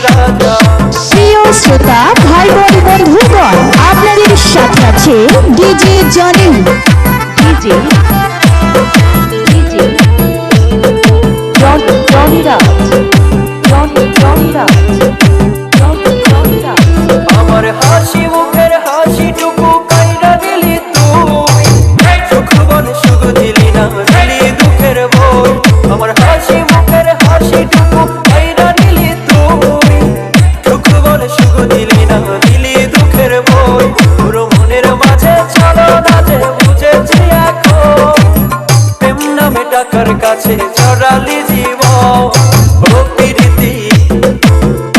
রাজা। প্রিয় শ্রোতা ভাই বোন বন্ধুগণ, আপনাদের সাথে আছে DJ Johnny. DJ DJ Johnny Raj, Johnny Raj, Johnny Raj. আমার হাসি মুখের হাসিটুকু কাইরা দিলি তুই, সুখ বলে সুখ দিলি না, দিলি দুঃখের বই। আমার হাসি মুখের হাসিটুকু কাইরা দিলি তুই, সুখ বলে সুখ দিলি না, দিলি দুঃখের বই। পুরো মনের মাঝে চলো না যে বুঝেছি এখন, প্রেম নামে টাকার কাছে চড়ালি জীবন। ও প্রীতি,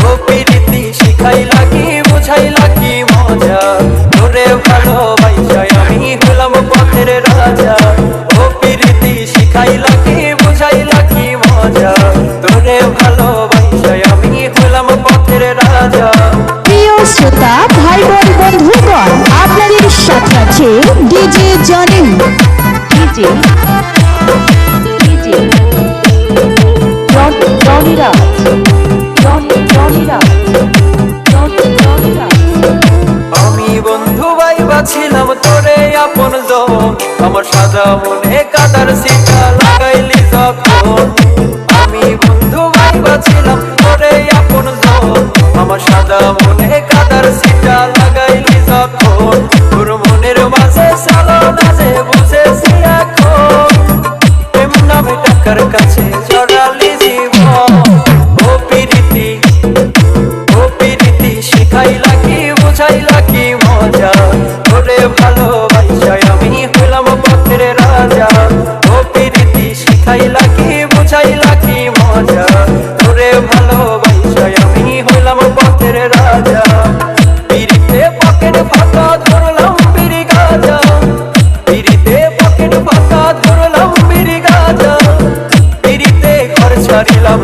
ও প্রীতি শিখাইলা কি বুঝাইলা কি মজা, তোরে ভালোবাসায় আমি হলাম পথের রাজা। ও প্রীতি শিখাইলা কি বুঝাইলা কি মজা, তোরে ভালোবাসায় আমি হলাম পথের রাজা। প্রিয় শ্রোতা ভাই বোন বন্ধুগণ, আপনাদের সাথে আছে DJ Johnny. DJ DJ Johnny Raj, Johnny Raj, Johnny Raj. আমি বন্ধু ভাইবা ছিলাম তোরে আপন জন, আমার সাদা মনে কাদার সিটা লাগাইলি যখন। আমি বন্ধু ভাইবা ছিলাম তোরে আপন জন, আমার সাদা মনে কাদার সিটা লাগাইলি যখন। তোর মনের মাঝে চলো না যে বুঝেছি এখন, প্রেম নামে টাকার কাছে জড়ালি জীবন। ও প্রীতি, ও প্রীতি শিখাইলা কি বুঝাইলা কি মজা, তোরে ভালোবাসায় আমি হলাম পথের রাজা। ও প্রীতি শিখাইলা কি বুঝাইলা কি মজা, তোরে ভালোবাসায় আমি হলাম পথের রাজা। পিরিতে পকেট ফাঁকা ধরলাম বিড়ি গাজা, পিরিতে পকেট ফাঁকা ধরলাম বিড়ি গাজা, পিরিতে ঘর ছাড়িলাম